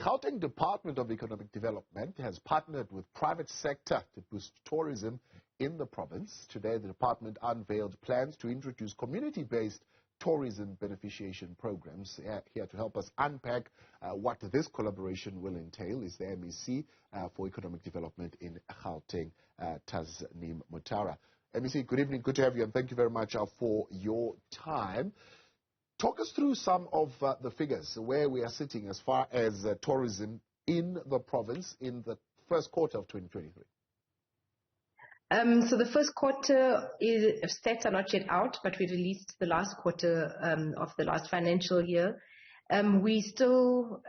Gauteng Department of Economic Development has partnered with private sector to boost tourism in the province. Today, the department unveiled plans to introduce community-based tourism beneficiation programs. Here to help us unpack what this collaboration will entail is the MEC for Economic Development in Gauteng, Tasneem Motara. MEC, good evening, good to have you, and thank you very much for your time. Talk us through some of the figures, where we are sitting as far as tourism in the province in the first quarter of 2023. So the first quarter stats are not yet out, but we released the last quarter of the last financial year. We still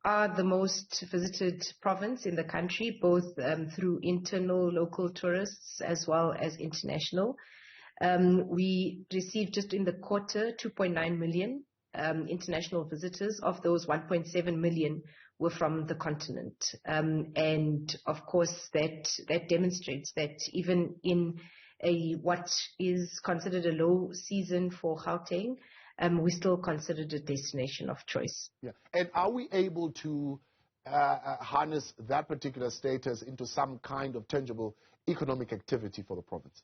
are the most visited province in the country, both through internal local tourists as well as international. We received just in the quarter 2.9 million international visitors. Of those, 1.7 million were from the continent. And of course, that demonstrates that even in what is considered a low season for Gauteng, we still considered a destination of choice. Yeah. And are we able to harness that particular status into some kind of tangible economic activity for the province?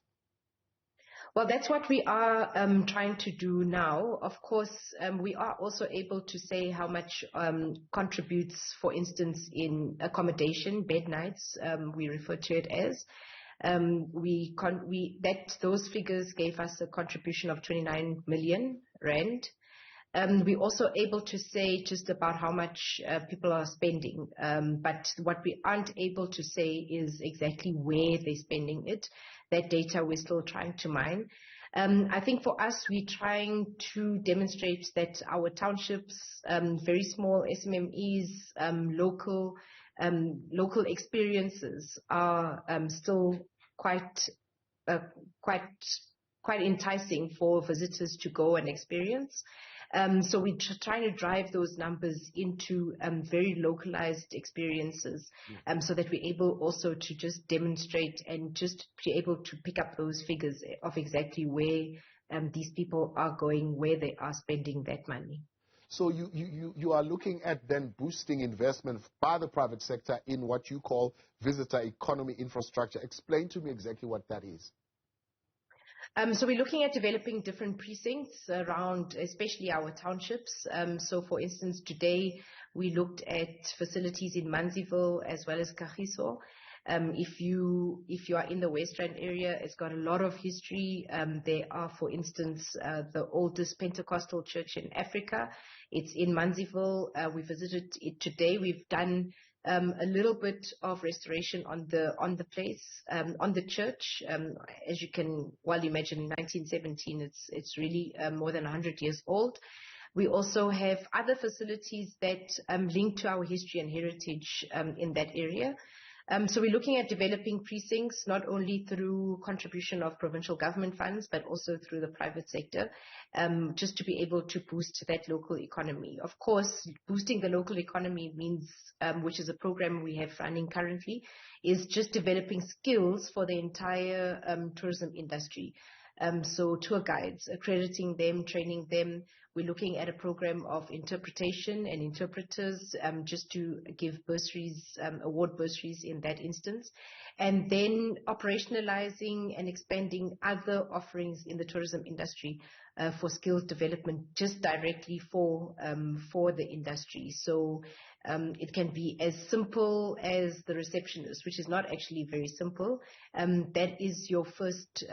Well, that's what we are trying to do now. Of course, we are also able to say how much contributes, for instance, in accommodation, bed nights, we refer to it as. Those figures gave us a contribution of 29 million rand. We're also able to say just about how much people are spending. But what we aren't able to say is exactly where they're spending it. That data we're still trying to mine. I think for us, we're trying to demonstrate that our townships, very small SMMEs, local experiences are still quite enticing for visitors to go and experience. So we're trying to drive those numbers into very localized experiences, so that we're able also to just demonstrate and just be able to pick up those figures of exactly where these people are going, where they are spending that money. So you are looking at then boosting investment by the private sector in what you call visitor economy infrastructure. Explain to me exactly what that is. So we're looking at developing different precincts around, especially our townships. So for instance, today we looked at facilities in Manziville as well as Kagiso. If you are in the West Rand area, it's got a lot of history. There are, for instance, the oldest Pentecostal church in Africa. It's in Manziville. We visited it today. We've done a little bit of restoration on the place, on the church. As you can well imagine, in 1917, it's really more than 100 years old. We also have other facilities that link to our history and heritage in that area. So we're looking at developing precincts, not only through contribution of provincial government funds, but also through the private sector, just to be able to boost that local economy. Of course, boosting the local economy means, which is a program we have running currently, is just developing skills for the entire tourism industry. So tour guides, accrediting them, training them. We're looking at a program of interpretation and interpreters, just to give bursaries, award bursaries in that instance. And then operationalizing and expanding other offerings in the tourism industry for skills development, just directly for the industry. So it can be as simple as the receptionist, which is not actually very simple. That is your first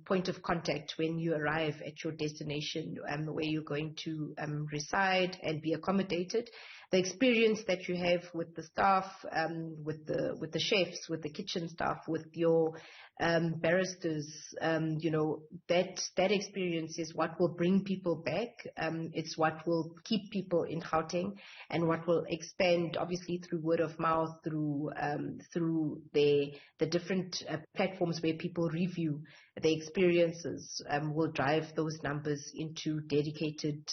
point of contact when you arrive at your destination, where you're going to reside and be accommodated. The experience that you have with the staff, with the chefs, with the kitchen staff, with your barristers, that experience is what will bring people back. It's what will keep people in Gauteng, and what will expand, obviously, through word of mouth, through the different platforms where people review the experiences, will drive those numbers into dedicated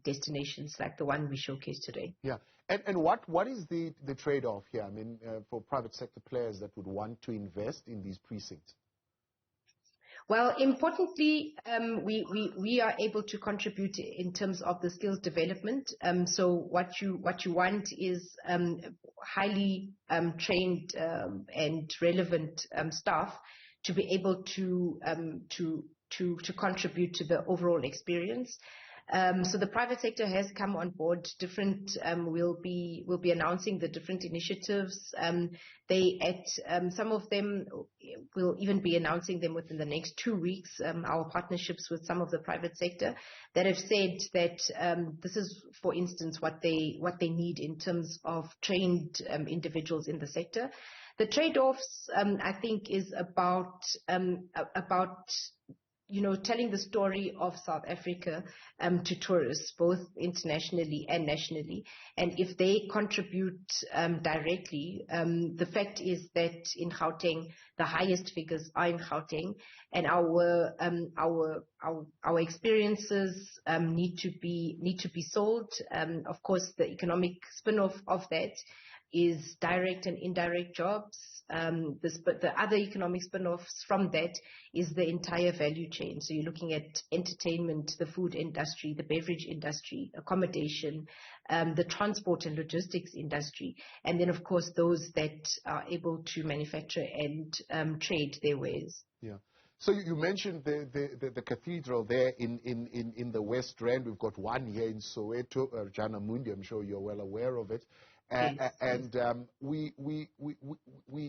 destinations like the one we showcased today. Yeah. And what is the trade-off here? I mean, for private sector players that would want to invest in these precincts? Well, importantly, we are able to contribute in terms of the skills development. So what you want is highly trained and relevant staff to be able to contribute to the overall experience. So the private sector has come on board. We'll be announcing the different initiatives. Some of them will even be announcing them within the next 2 weeks. Our partnerships with some of the private sector that have said that this is, for instance, what they need in terms of trained individuals in the sector. The trade-offs, I think, is about telling the story of South Africa to tourists, both internationally and nationally. And if they contribute directly, the fact is that in Gauteng, the highest figures are in Gauteng, and our experiences need to be sold. Of course, the economic spin-off of that is direct and indirect jobs. But the other economic spin-offs from that is the entire value chain. So you're looking at entertainment, the food industry, the beverage industry, accommodation, the transport and logistics industry, and then, of course, those that are able to manufacture and trade their wares. Yeah. So you mentioned the cathedral there in the West Rand. We've got one here in Soweto, Jana Mundi. I'm sure you're well aware of it. Yes. We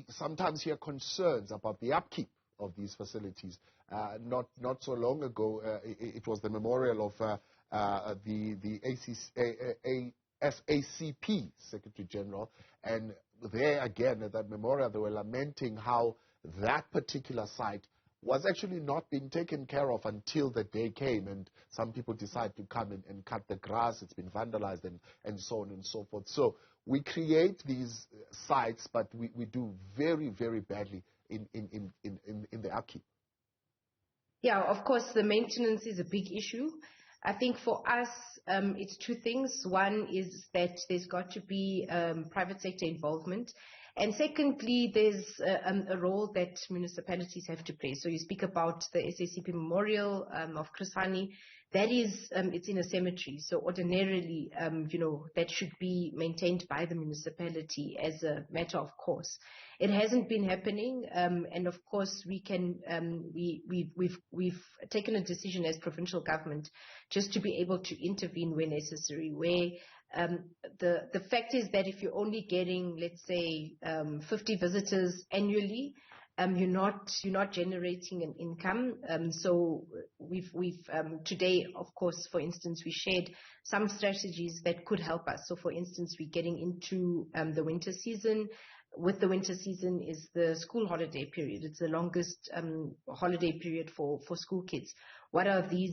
sometimes hear concerns about the upkeep of these facilities. Not so long ago, it was the memorial of the SACP Secretary General, and there again at that memorial they were lamenting how that particular site was actually not being taken care of until the day came, and some people decide to come and cut the grass. It's been vandalized and so on and so forth. So we create these sites, but we do very, very badly in the upkeep. Yeah, of course, the maintenance is a big issue. I think for us, it's two things. One is that there's got to be private sector involvement. And secondly, there's a role that municipalities have to play. So you speak about the SACP Memorial of Chris Hani. That is, it's in a cemetery. So ordinarily, that should be maintained by the municipality as a matter of course. It hasn't been happening, and of course we've taken a decision as provincial government just to be able to intervene where necessary. Where the fact is that if you're only getting, let's say, 50 visitors annually, you're not generating an income. So we've today, of course, for instance, we shared some strategies that could help us. So for instance, we're getting into the winter season. With the winter season is the school holiday period. It's the longest holiday period for school kids. What are they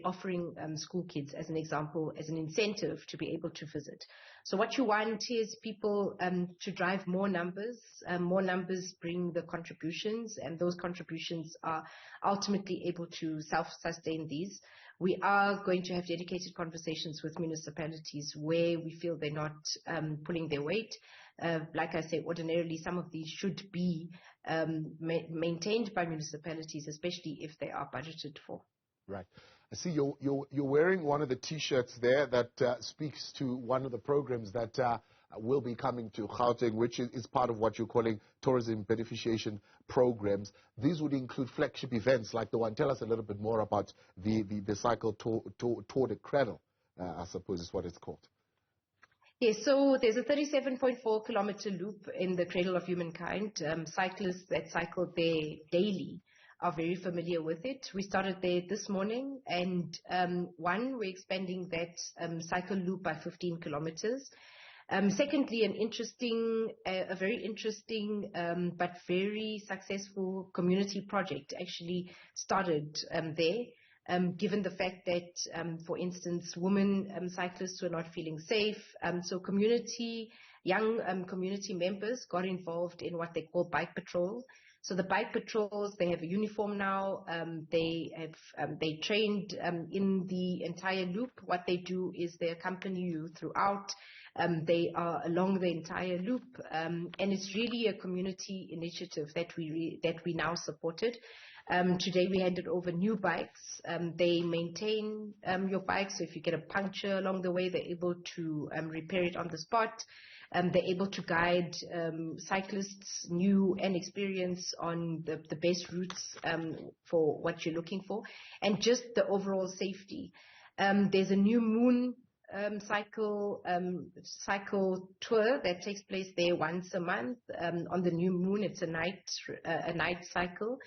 offering school kids, as an example, as an incentive to be able to visit? So what you want is people to drive more numbers. More numbers bring the contributions, and those contributions are ultimately able to self-sustain these. We are going to have dedicated conversations with municipalities where we feel they're not pulling their weight. Like I say, ordinarily some of these should be maintained by municipalities, especially if they are budgeted for. Right. I see you're wearing one of the T-shirts there that speaks to one of the programs that will be coming to Gauteng, which is part of what you're calling tourism beneficiation programs. These would include flagship events like the one. Tell us a little bit more about the cycle Tour de Cradle, I suppose is what it's called. Yes, so there's a 37.4 kilometer loop in the Cradle of Humankind. Cyclists that cycle there daily are very familiar with it. We started there this morning, and we're expanding that cycle loop by 15 kilometers. Secondly, a very interesting but very successful community project actually started there. Given the fact that, for instance, women cyclists were not feeling safe. So young community members got involved in what they call bike patrol. So the bike patrols, they have a uniform now. They trained in the entire loop. What they do is they accompany you throughout. They are along the entire loop, and it's really a community initiative that we now supported. Today we handed over new bikes. They maintain your bike, so if you get a puncture along the way, they're able to repair it on the spot. They're able to guide cyclists, new and experienced, on the best routes for what you're looking for, and just the overall safety. There's a new moon cycle tour that takes place there once a month. On the new moon, it's a night cycle.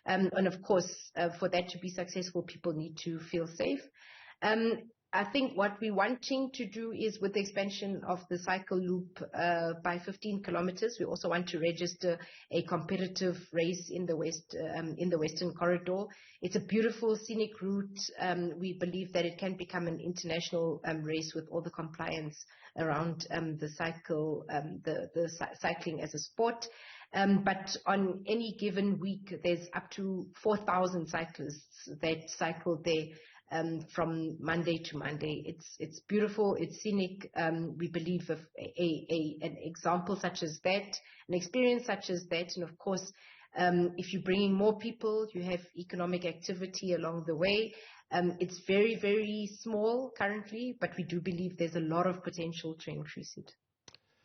And of course, for that to be successful, people need to feel safe. I think what we're wanting to do is, with the expansion of the cycle loop by 15 kilometers, we also want to register a competitive race in the Western Corridor. It's a beautiful scenic route. We believe that it can become an international race with all the compliance around the cycling as a sport. But on any given week, there's up to 4,000 cyclists that cycle there. From Monday to Monday. It's beautiful, it's scenic. We believe of an example such as that, an experience such as that, and of course, if you're bringing more people, you have economic activity along the way. It's very, very small currently, but we do believe there's a lot of potential to increase it.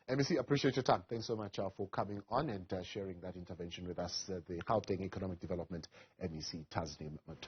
MEC, appreciate your time. Thanks so much for coming on and sharing that intervention with us. The Gauteng Economic Development MEC, Tasneem Motara.